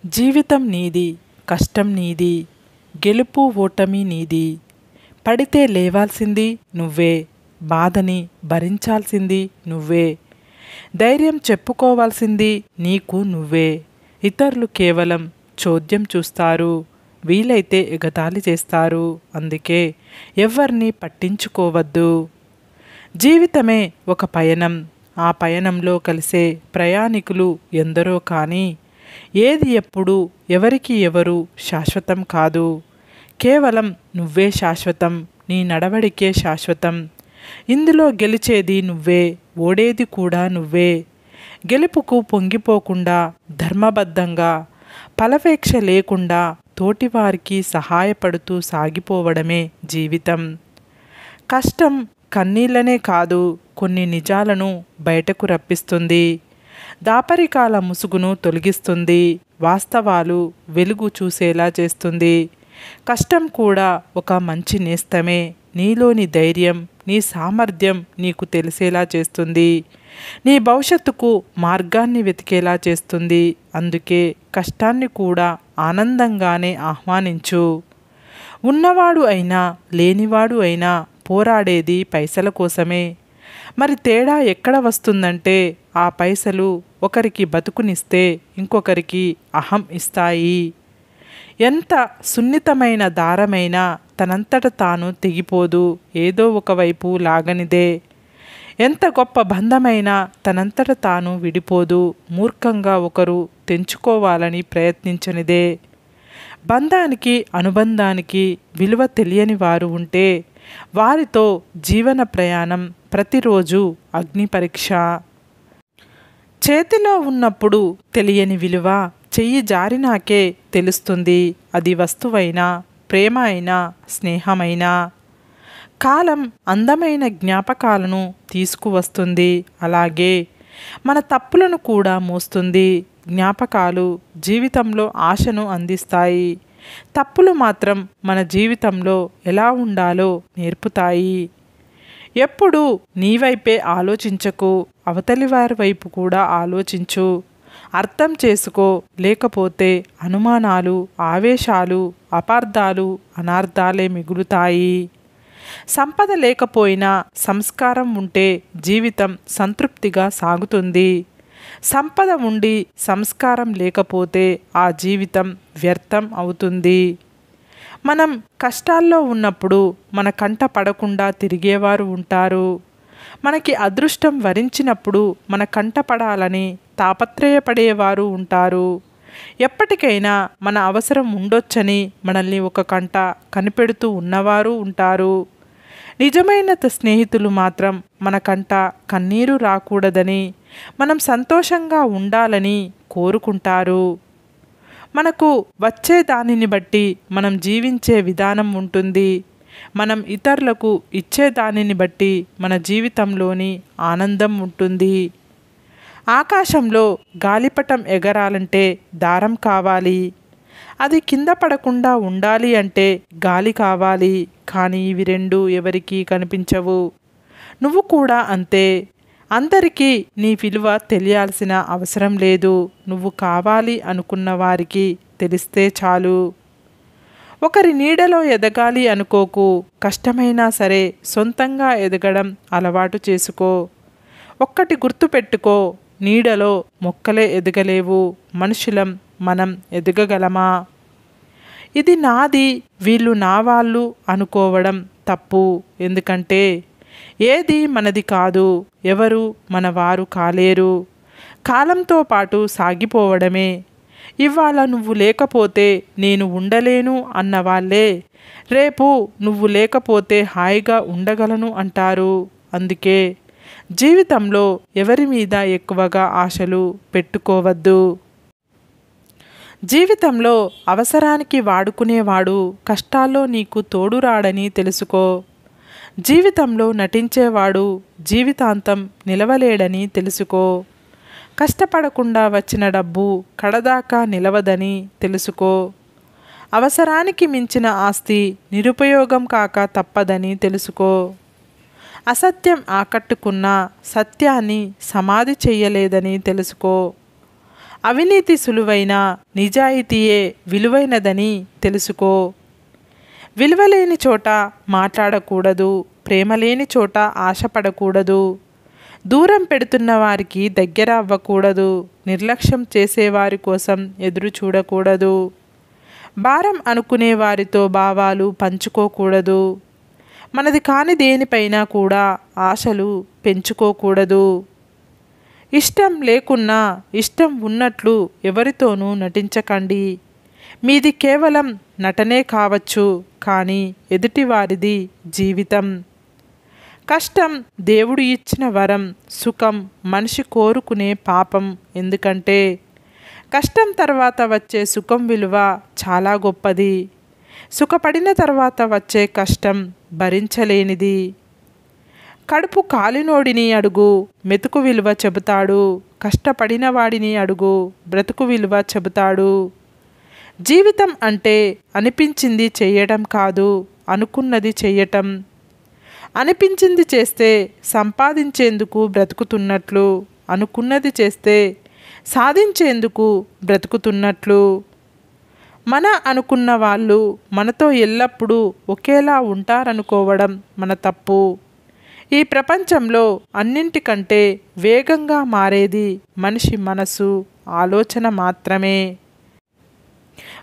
జీవితం నీది, కష్టం నీది, గెలుపు ఓటమి నీది. పడితే లేవాల్సింది నువ్వే, బాధని భరించాల్సింది నువ్వే, ధైర్యం చెప్పుకోవాల్సింది నీకు నువ్వే. ఇతరులు కేవలం చోద్యం చూస్తారు, వీలైతే ఎగతాళి చేస్తారు. అందుకే ఎవ్వరిని పట్టించుకోవద్దు. జీవితమే ఒక పయనం, ఆ పయనంలో కలిసే ప్రయాణికులు ఎందరో. కానీ ఏది ఎప్పుడు ఎవరికి ఎవరు శాశ్వతం కాదు. కేవలం నువ్వే శాశ్వతం, నీ నడవడికే శాశ్వతం. ఇందులో గెలిచేది నువ్వే, ఓడేది కూడా నువ్వే. గెలుపుకు పొంగిపోకుండా ధర్మబద్ధంగా, ఫలపేక్ష లేకుండా తోటివారికి సహాయపడుతూ సాగిపోవడమే జీవితం. కష్టం కన్నీళ్ళనే కాదు, కొన్ని నిజాలను బయటకు రప్పిస్తుంది. దాపరికాల ముసుగును తొలగిస్తుంది, వాస్తవాలు వెలుగు చూసేలా చేస్తుంది. కష్టం కూడా ఒక మంచి నేస్తమే. నీలోని ధైర్యం, నీ సామర్థ్యం నీకు తెలిసేలా చేస్తుంది. నీ భవిష్యత్తుకు మార్గాన్ని వెతికేలా చేస్తుంది. అందుకే కష్టాన్ని కూడా ఆనందంగానే ఆహ్వానించు. ఉన్నవాడు అయినా లేనివాడు అయినా పోరాడేది పైసల కోసమే. మరి తేడా ఎక్కడ వస్తుందంటే, ఆ పైసలు ఒకరికి బతుకునిస్తే ఇంకొకరికి అహం ఇస్తాయి. ఎంత సున్నితమైన దారమైనా తనంతట తాను తెగిపోదు, ఏదో ఒకవైపు లాగనిదే. ఎంత గొప్ప బంధమైనా తనంతట తాను విడిపోదు, మూర్ఖంగా ఒకరు తెంచుకోవాలని ప్రయత్నించనిదే. బంధానికి అనుబంధానికి విలువ తెలియని వారు ఉంటే వారితో జీవన ప్రయాణం ప్రతిరోజు అగ్ని పరీక్ష. చేతిలో ఉన్నప్పుడు తెలియని విలువ చెయ్యి జారినాకే తెలుస్తుంది. అది వస్తువైనా, ప్రేమ అయినా, స్నేహమైనా. కాలం అందమైన జ్ఞాపకాలను తీసుకువస్తుంది, అలాగే మన తప్పులను కూడా మోస్తుంది. జ్ఞాపకాలు జీవితంలో ఆశను అందిస్తాయి, తప్పులు మాత్రం మన జీవితంలో ఎలా ఉండాలో నేర్పుతాయి. ఎప్పుడు నీ వైపే ఆలోచించకు, అవతలి వారి వైపు కూడా ఆలోచించు. అర్థం చేసుకో, లేకపోతే అనుమానాలు, ఆవేశాలు, అపార్థాలు, అనార్థాలే మిగులుతాయి. సంపద లేకపోయినా సంస్కారం ఉంటే జీవితం సంతృప్తిగా సాగుతుంది. సంపద ఉండి సంస్కారం లేకపోతే ఆ జీవితం వ్యర్థం అవుతుంది. మనం కష్టాల్లో ఉన్నప్పుడు మన కంట పడకుండా తిరిగేవారు ఉంటారు. మనకి అదృష్టం వరించినప్పుడు మన కంట పడాలని తాపత్రయపడేవారు ఉంటారు. ఎప్పటికైనా మన అవసరం ఉండొచ్చని మనల్ని ఒక కంట కనిపెడుతూ ఉన్నవారు ఉంటారు. నిజమైన స్నేహితులు మాత్రం మన కంట కన్నీరు రాకూడదని, మనం సంతోషంగా ఉండాలని కోరుకుంటారు. మనకు వచ్చే దానిని బట్టి మనం జీవించే విధానం ఉంటుంది. మనం ఇతరులకు ఇచ్చే దానిని బట్టి మన జీవితంలోని ఆనందం ఉంటుంది. ఆకాశంలో గాలిపటం ఎగరాలంటే దారం కావాలి, అది కింద పడకుండా ఉండాలి అంటే గాలి కావాలి. కానీ ఇవి రెండు ఎవరికీ కనిపించవు. నువ్వు కూడా అంతే. అందరికీ నీ విలువ తెలియాల్సిన అవసరం లేదు. నువ్వు కావాలి అనుకున్న వారికి తెలిస్తే చాలు. ఒకరి నీడలో ఎదగాలి అనుకోకు, కష్టమైనా సరే సొంతంగా ఎదగడం అలవాటు చేసుకో. ఒక్కటి గుర్తుపెట్టుకో, నీడలో మొక్కలే ఎదగలేవు, మనుషులం మనం ఎదగగలమా? ఇది నాది, వీళ్ళు నా వాళ్ళు అనుకోవడం తప్పు. ఎందుకంటే ఏది మనది కాదు, ఎవరు మన వారు కాలేరు. కాలంతో పాటు సాగిపోవడమే. ఇవాళ నువ్వు లేకపోతే నేను ఉండలేను అన్న వాళ్ళే రేపు నువ్వు లేకపోతే హాయిగా ఉండగలను అంటారు. అందుకే జీవితంలో ఎవరి మీద ఎక్కువగా ఆశలు పెట్టుకోవద్దు. జీవితంలో అవసరానికి వాడుకునేవాడు కష్టాల్లో నీకు తోడురాడని తెలుసుకో. జీవితంలో నటించేవాడు జీవితాంతం నిలవలేడని తెలుసుకో. కష్టపడకుండా వచ్చిన డబ్బు కడదాకా నిలవదని తెలుసుకో. అవసరానికి మించిన ఆస్తి నిరుపయోగం కాక తప్పదని తెలుసుకో. అసత్యం ఆకట్టుకున్న సత్యాన్ని సమాధి చెయ్యలేదని తెలుసుకో. అవినీతి సులువైన, నిజాయితీయే విలువైనదని తెలుసుకో. విలువలేని చోట మాట్లాడకూడదు, ప్రేమ లేని చోట ఆశపడకూడదు. దూరం పెడుతున్న వారికి దగ్గర అవ్వకూడదు, నిర్లక్ష్యం చేసేవారి కోసం ఎదురు చూడకూడదు. భారం అనుకునే వారితో భావాలు పంచుకోకూడదు. మనది కాని దేనిపైనా కూడా ఆశలు పెంచుకోకూడదు. ఇష్టం లేకున్నా ఇష్టం ఉన్నట్లు ఎవరితోనూ నటించకండి. మీది కేవలం నటనే కావచ్చు, కానీ ఎదుటివారిది జీవితం. కష్టం దేవుడు ఇచ్చిన వరం, సుఖం మనిషి కోరుకునే పాపం. ఎందుకంటే కష్టం తర్వాత వచ్చే సుఖం విలువ చాలా గొప్పది. సుఖపడిన తర్వాత వచ్చే కష్టం భరించలేనిది. కడుపు కాలినోడిని అడుగు, మెతుకు విలువ చెబుతాడు. కష్టపడిన వాడిని అడుగు, బ్రతుకు విలువ చెబుతాడు. జీవితం అంటే అనిపించింది చెయ్యడం కాదు, అనుకున్నది చెయ్యటం. అనిపించింది చేస్తే సంపాదించేందుకు బ్రతుకుతున్నట్లు, అనుకున్నది చేస్తే సాధించేందుకు బ్రతుకుతున్నట్లు. మన అనుకున్న వాళ్ళు మనతో ఎల్లప్పుడూ ఒకేలా ఉంటారనుకోవడం మన తప్పు. ఈ ప్రపంచంలో అన్నింటికంటే వేగంగా మారేది మనిషి మనసు, ఆలోచన మాత్రమే.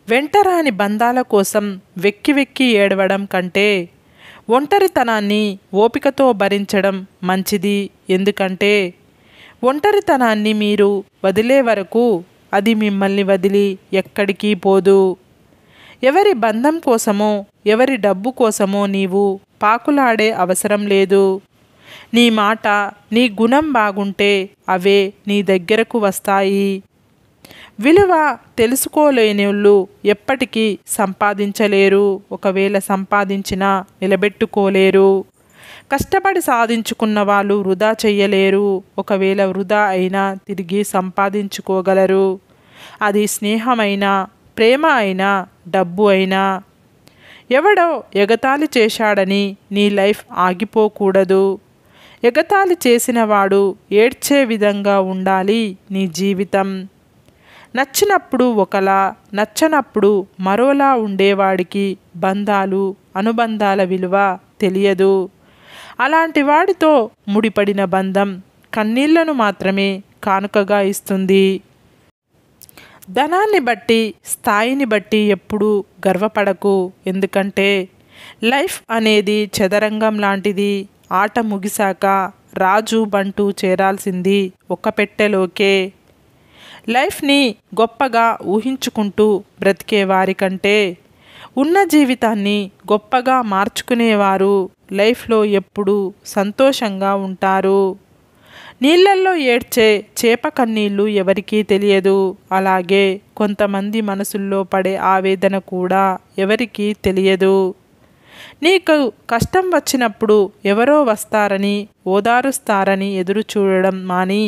వెంటరాని బంధాల కోసం వెక్కి వెక్కి ఏడవడం కంటే ఒంటరితనాన్ని ఓపికతో భరించడం మంచిది. ఎందుకంటే ఒంటరితనాన్ని మీరు వదిలే వరకు అది మిమ్మల్ని వదిలి ఎక్కడికి పోదు. ఎవరి బంధం కోసమో ఎవరి డబ్బు కోసమో నీవు పాకులాడే అవసరం లేదు. నీ మాట, నీ గుణం బాగుంటే అవే నీ దగ్గరకు వస్తాయి. విలువ తెలుసుకోలేనివాళ్ళు ఎప్పటికీ సంపాదించలేరు. ఒకవేళ సంపాదించినా నిలబెట్టుకోలేరు. కష్టపడి సాధించుకున్న వాళ్ళు వృధా చెయ్యలేరు. ఒకవేళ వృధా అయినా తిరిగి సంపాదించుకోగలరు. అది స్నేహమైనా, ప్రేమ అయినా, డబ్బు అయినా. ఎవడో ఎగతాళి చేశాడని నీ లైఫ్ ఆగిపోకూడదు. ఎగతాళి చేసిన వాడు ఏడ్చే విధంగా ఉండాలి నీ జీవితం. నచ్చినప్పుడు ఒకలా, నచ్చనప్పుడు మరోలా ఉండేవాడికి బంధాలు, అనుబంధాల విలువ తెలియదు. అలాంటి వాడితో ముడిపడిన బంధం కన్నీళ్లను మాత్రమే కానుకగా ఇస్తుంది. ధనాన్ని బట్టి, స్థాయిని బట్టి ఎప్పుడూ గర్వపడకు. ఎందుకంటే లైఫ్ అనేది చదరంగం లాంటిది. ఆట ముగిశాక రాజు బంటు చేరాల్సింది ఒక పెట్టెలోకే. లైఫ్ని గొప్పగా ఊహించుకుంటూ బ్రతికే వారికంటే ఉన్న జీవితాన్ని గొప్పగా మార్చుకునేవారు లైఫ్లో ఎప్పుడూ సంతోషంగా ఉంటారు. నీళ్ళల్లో ఏడ్చే చేప కన్నీళ్ళు ఎవరికీ తెలియదు. అలాగే కొంతమంది మనసుల్లో పడే ఆవేదన కూడా ఎవరికీ తెలియదు. నీకు కష్టం వచ్చినప్పుడు ఎవరో వస్తారని, ఓదారుస్తారని ఎదురు చూడడం మాని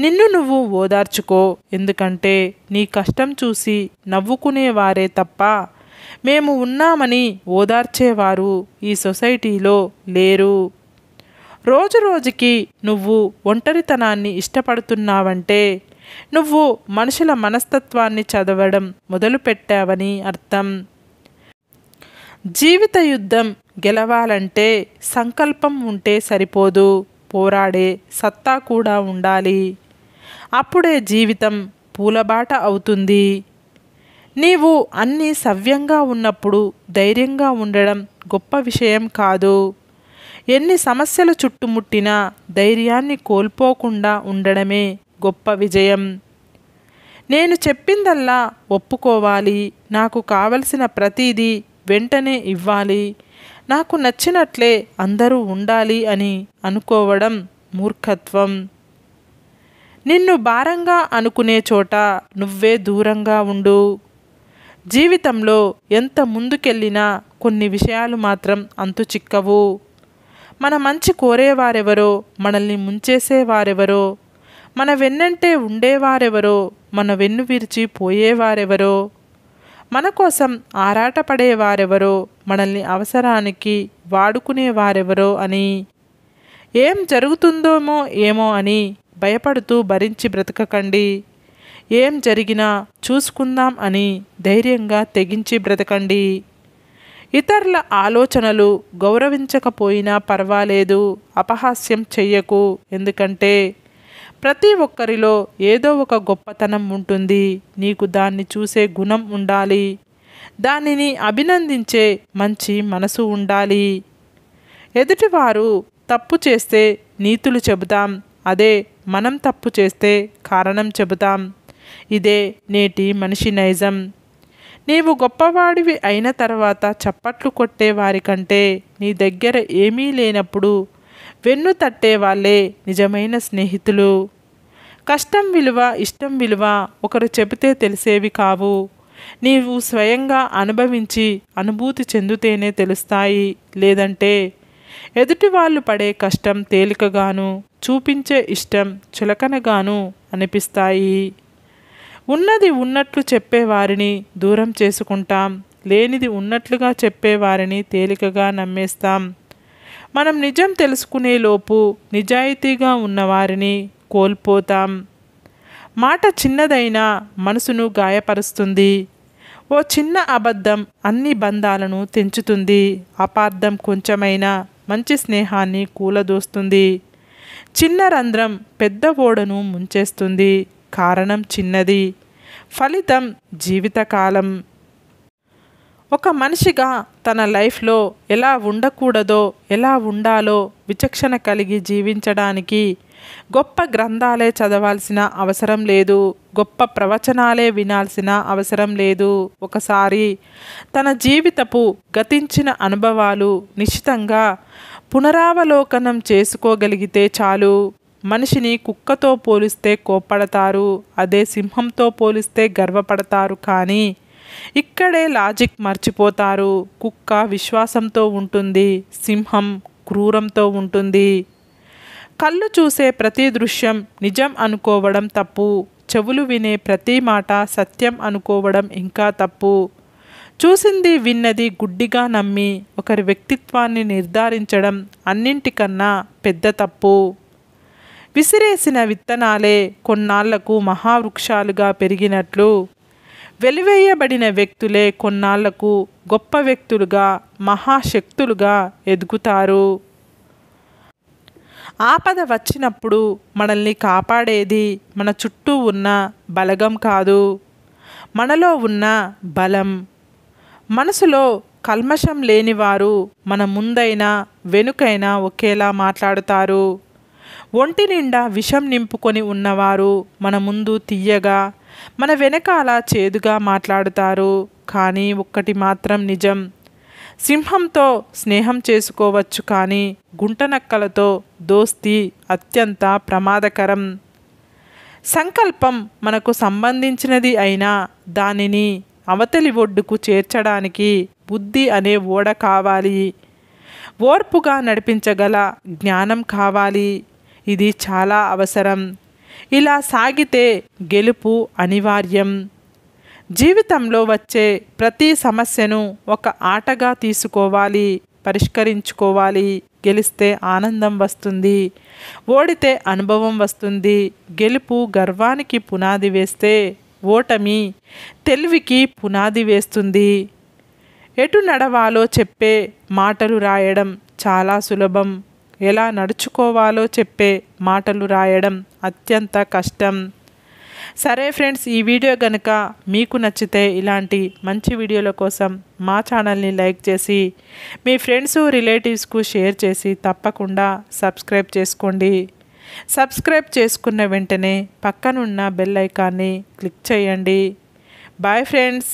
నిన్ను నువ్వు ఓదార్చుకో. ఎందుకంటే నీ కష్టం చూసి నవ్వుకునేవారే తప్ప మేము ఉన్నామని ఓదార్చేవారు ఈ సొసైటీలో లేరు. రోజు రోజుకి నువ్వు ఒంటరితనాన్ని ఇష్టపడుతున్నావంటే నువ్వు మనుషుల మనస్తత్వాన్ని చదవడం మొదలుపెట్టావని అర్థం. జీవిత యుద్ధం గెలవాలంటే సంకల్పం ఉంటే సరిపోదు, పోరాడే సత్తా కూడా ఉండాలి. అప్పుడే జీవితం పూలబాట అవుతుంది. నీవు అన్నీ సవ్యంగా ఉన్నప్పుడు ధైర్యంగా ఉండడం గొప్ప విషయం కాదు. ఎన్ని సమస్యలు చుట్టుముట్టినా ధైర్యాన్ని కోల్పోకుండా ఉండడమే గొప్ప విజయం. నేను చెప్పిందల్లా ఒప్పుకోవాలి, నాకు కావలసిన ప్రతిదీ వెంటనే ఇవ్వాలి, నాకు నచ్చినట్లే అందరూ ఉండాలి అని అనుకోవడం మూర్ఖత్వం. నిన్ను భారంగా అనుకునే చోట నువ్వే దూరంగా ఉండు. జీవితంలో ఎంత ముందుకెళ్ళినా కొన్ని విషయాలు మాత్రం అంతు చిక్కవు. మన మంచి కోరేవారెవరో, మనల్ని ముంచేసేవారెవరో, మన వెన్నంటే ఉండేవారెవరో, మన వెన్ను విరిచి పోయేవారెవరో, మన కోసం ఆరాటపడేవారెవరో, మనల్ని అవసరానికి వాడుకునేవారెవరో అని, ఏం జరుగుతుందోమో ఏమో అని భయపడుతూ భరించి బ్రతకకండి. ఏం జరిగినా చూసుకుందాం అని ధైర్యంగా తెగించి బ్రతకండి. ఇతరుల ఆలోచనలు గౌరవించకపోయినా పర్వాలేదు, అపహాస్యం చెయ్యకు. ఎందుకంటే ప్రతి ఒక్కరిలో ఏదో ఒక గొప్పతనం ఉంటుంది. నీకు దాన్ని చూసే గుణం ఉండాలి. దానిని అభినందించే మంచి మనసు ఉండాలి. ఎదుటివారు తప్పు చేస్తే నీతులు చెబుతాం, అదే మనం తప్పు చేస్తే కారణం చెబుతాం. ఇదే నేటి మనిషి నైజం. నీవు గొప్పవాడివి అయిన తర్వాత చప్పట్లు కొట్టే వారికంటే నీ దగ్గర ఏమీ లేనప్పుడు వెన్ను తట్టే వాళ్ళే నిజమైన స్నేహితులు. కష్టం విలువ, ఇష్టం విలువ ఒకరు చెబితే తెలిసేవి కావు. నీవు స్వయంగా అనుభవించి అనుభూతి చెందితేనే తెలుస్తాయి. లేదంటే ఎదుటి వాళ్ళు పడే కష్టం తేలికగాను, చూపించే ఇష్టం చులకనగాను అనిపిస్తాయి. ఉన్నది ఉన్నట్లు చెప్పేవారిని దూరం చేసుకుంటాం, లేనిది ఉన్నట్లుగా చెప్పేవారిని తేలికగా నమ్మేస్తాం. మనం నిజం తెలుసుకునే లోపు నిజాయితీగా ఉన్నవారిని కోల్పోతాం. మాట చిన్నదైనా మనసును గాయపరుస్తుంది. ఓ చిన్న అబద్ధం అన్ని బంధాలను తెంచుతుంది. అపార్థం కొంచెమైనా మంచి స్నేహాన్ని కూలదోస్తుంది. చిన్న రంధ్రం పెద్ద ఓడను ముంచేస్తుంది. కారణం చిన్నది, ఫలితం జీవితకాలం. ఒక మనిషిగా తన లైఫ్లో ఎలా ఉండకూడదో, ఎలా ఉండాలో విచక్షణ కలిగి జీవించడానికి గొప్ప గ్రంథాలే చదవాల్సిన అవసరం లేదు, గొప్ప ప్రవచనాలే వినాల్సిన అవసరం లేదు. ఒకసారి తన జీవితపు గతించిన అనుభవాలు నిశితంగా పునరావలోకనం చేసుకోగలిగితే చాలు. మనిషిని కుక్కతో పోలిస్తే కోప్పడతారు, అదే సింహంతో పోలిస్తే గర్వపడతారు. కానీ ఇక్కడే లాజిక్ మర్చిపోతారు. కుక్క విశ్వాసంతో ఉంటుంది, సింహం క్రూరంతో ఉంటుంది. కళ్ళు చూసే ప్రతి దృశ్యం నిజం అనుకోవడం తప్పు. చెవులు వినే ప్రతి మాట సత్యం అనుకోవడం ఇంకా తప్పు. చూసింది విన్నది గుడ్డిగా నమ్మి ఒకరి వ్యక్తిత్వాన్ని నిర్ధారించడం అన్నింటికన్నా పెద్ద తప్పు. విసిరేసిన విత్తనాలే కొన్నాళ్లకు మహావృక్షాలుగా పెరిగినట్లు వెలివేయబడిన వ్యక్తులే కొన్నాళ్లకు గొప్ప వ్యక్తులుగా, మహాశక్తులుగా ఎదుగుతారు. ఆపద వచ్చినప్పుడు మనల్ని కాపాడేది మన చుట్టూ ఉన్న బలగం కాదు, మనలో ఉన్న బలం. మనసులో కల్మషం లేనివారు మన ముందైనా వెనుకైనా ఒకేలా మాట్లాడుతారు. ఒంటి నిండా విషం నింపుకొని ఉన్నవారు మన ముందు తియ్యగా, మన వెనకాల చేదుగా మాట్లాడుతారు. కానీ ఒక్కటి మాత్రం నిజం, సింహంతో స్నేహం చేసుకోవచ్చు, కానీ గుంటనక్కలతో దోస్తీ అత్యంత ప్రమాదకరం. సంకల్పం మనకు సంబంధించినది అయినా దానిని అవతలి ఒడ్డుకు చేర్చడానికి బుద్ధి అనే ఓడ కావాలి. ఓర్పుగా నడిపించగల జ్ఞానం కావాలి. ఇది చాలా అవసరం. ఇలా సాగితే గెలుపు అనివార్యం. జీవితంలో వచ్చే ప్రతి సమస్యను ఒక ఆటగా తీసుకోవాలి, పరిష్కరించుకోవాలి. గెలిస్తే ఆనందం వస్తుంది, ఓడితే అనుభవం వస్తుంది. గెలుపు గర్వానికి పునాది వేస్తే ఓటమి తెలివికి పునాది వేస్తుంది. ఎటు నడవాలో చెప్పే మాటలు రాయడం చాలా సులభం, ఎలా నడుచుకోవాలో చెప్పే మాటలు రాయడం అత్యంత కష్టం. సరే ఫ్రెండ్స్, ఈ వీడియో కనుక మీకు నచ్చితే ఇలాంటి మంచి వీడియోల కోసం మా ఛానల్ని లైక్ చేసి మీ ఫ్రెండ్స్ రిలేటివ్స్కు షేర్ చేసి తప్పకుండా సబ్స్క్రైబ్ చేసుకోండి. సబ్స్క్రైబ్ చేసుకున్న వెంటనే పక్కనున్న బెల్ ఐకాన్ని క్లిక్ చేయండి. Bye friends.